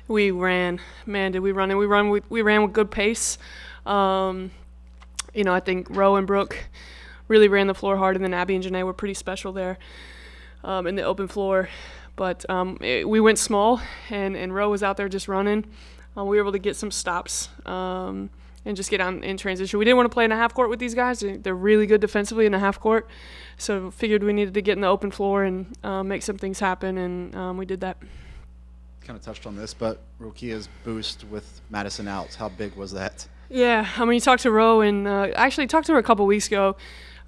We ran. Man, did we run. And we ran with good pace. I think Roe and Brooke really ran the floor hard, and then Abby and Janae were pretty special there in the open floor. But we went small, and Roe was out there just running. We were able to get some stops and just get on in transition. We didn't want to play in a half court with these guys. They're really good defensively in a half court. So figured we needed to get in the open floor and make some things happen, and we did that. Kind of touched on this, but Rokia's boost with Madison out, how big was that? Yeah, I mean, you talked to Ro, and actually talked to her a couple weeks ago,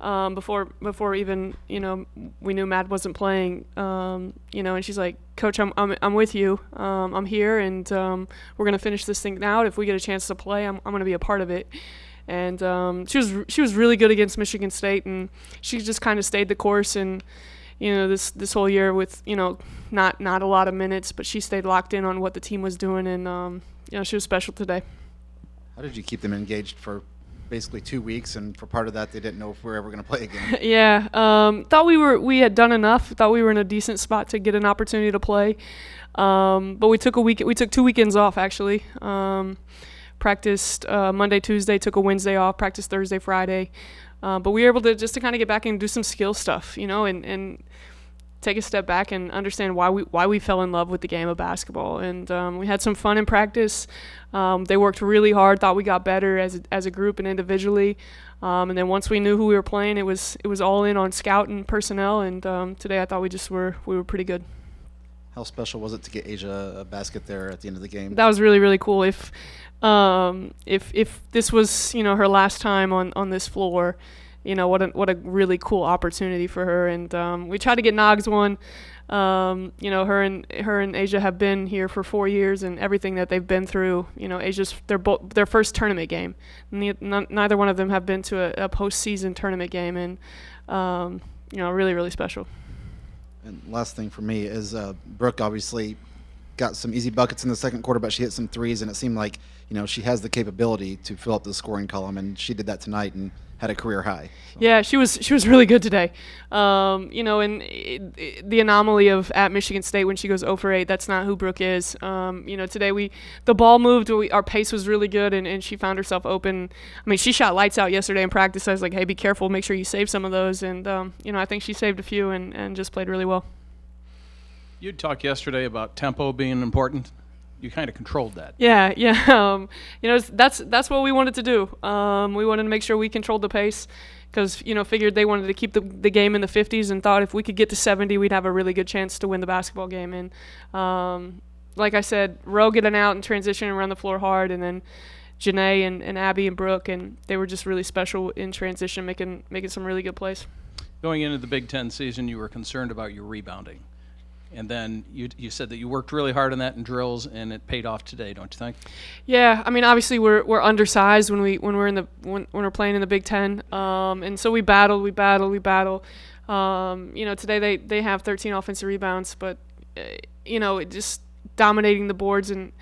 before even we knew Matt wasn't playing. And she's like, Coach, I'm with you. I'm here, and we're gonna finish this thing out. If we get a chance to play, I'm gonna be a part of it. And she was really good against Michigan State, and she just kind of stayed the course. And this whole year with not a lot of minutes, but she stayed locked in on what the team was doing, and she was special today. How did you keep them engaged for basically 2 weeks, and for part of that they didn't know if we were ever going to play again? Yeah, thought we had done enough. Thought we were in a decent spot to get an opportunity to play, but we took 2 weekends off actually. Practiced Monday, Tuesday, took a Wednesday off, practiced Thursday, Friday. But we were able to kind of get back and do some skill stuff, and take a step back and understand why we fell in love with the game of basketball. And we had some fun in practice. They worked really hard. Thought we got better as a group and individually. And then once we knew who we were playing, it was all in on scout and personnel. And today I thought we were pretty good. How special was it to get Asia a basket there at the end of the game? That was really, really cool. If this was her last time on this floor, what a really cool opportunity for her. And we tried to get Noggs one. Her and Asia have been here for 4 years, and everything that they've been through. Asia's their first tournament game. Neither one of them have been to a postseason tournament game, and really, really special. And last thing for me is Brooke obviously got some easy buckets in the second quarter, but she hit some threes, and it seemed like she has the capability to fill up the scoring column, and she did that tonight and had a career high. So. Yeah, she was really good today. And the anomaly of at Michigan State when she goes 0 for 8, that's not who Brooke is. Today the ball moved, our pace was really good, and she found herself open. I mean, she shot lights out yesterday in practice. I was like, hey, be careful, make sure you save some of those. And I think she saved a few and just played really well. You talked yesterday about tempo being important. You kind of controlled that. Yeah. That's what we wanted to do. We wanted to make sure we controlled the pace because, figured they wanted to keep the game in the 50s and thought if we could get to 70, we'd have a really good chance to win the basketball game. And like I said, Ro getting out in transition and run the floor hard, and then Janae and Abby and Brooke, and they were just really special in transition, making some really good plays. Going into the Big Ten season, you were concerned about your rebounding. And then you said that you worked really hard on that in drills, and it paid off today, don't you think? Yeah, I mean, obviously we're undersized when we're playing in the Big Ten, and so we battle. Today they have 13 offensive rebounds, but just dominating the boards and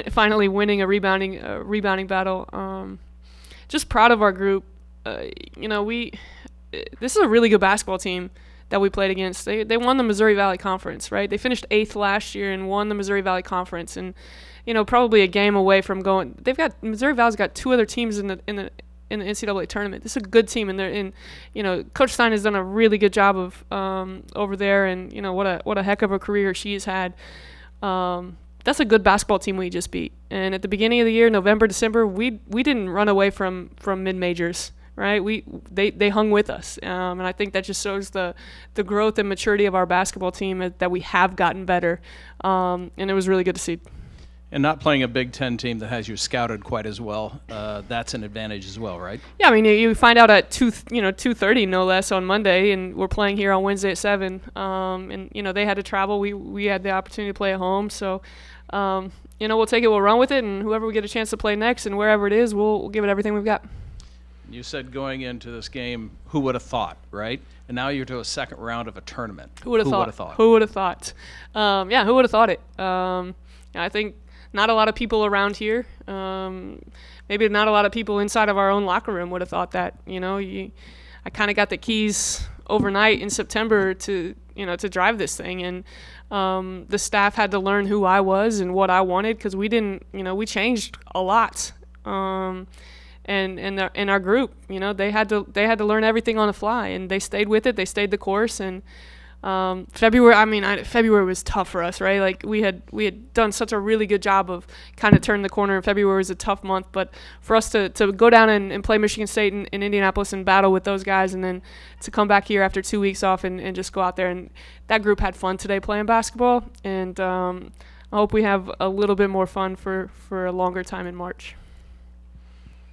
finally winning a rebounding battle. Just proud of our group. This is a really good basketball team that we played against. They won the Missouri Valley Conference, right? They finished 8th last year and won the Missouri Valley Conference, and probably a game away from going. Missouri Valley's got 2 other teams in the NCAA tournament. This is a good team, and Coach Stein has done a really good job of over there, and what a heck of a career she's had. That's a good basketball team we just beat. And at the beginning of the year, November, December, we didn't run away from mid-majors. Right, they hung with us, and I think that just shows the growth and maturity of our basketball team, that we have gotten better, and it was really good to see. And not playing a Big Ten team that has you scouted quite as well, that's an advantage as well, right? Yeah, I mean, you find out at 2:30 no less on Monday, and we're playing here on Wednesday at 7. And they had to travel. We had the opportunity to play at home, so we'll take it, we'll run with it, and whoever we get a chance to play next, and wherever it is, we'll give it everything we've got. You said going into this game, who would have thought, right? And now you're to a second round of a tournament. Who would have thought? Who would have thought? Who would have thought it? I think not a lot of people around here, maybe not a lot of people inside of our own locker room would have thought that. I kind of got the keys overnight in September to drive this thing, and The staff had to learn who I was and what I wanted, because we didn't, we changed a lot. And in our group, they had to learn everything on the fly, and they stayed with it. They stayed the course. And February was tough for us, right? Like we had done such a really good job of kind of turning the corner, and February was a tough month. But for us to go down and play Michigan State in Indianapolis and battle with those guys, and then to come back here after 2 weeks off and just go out there, and that group had fun today playing basketball. And I hope we have a little bit more fun for a longer time in March.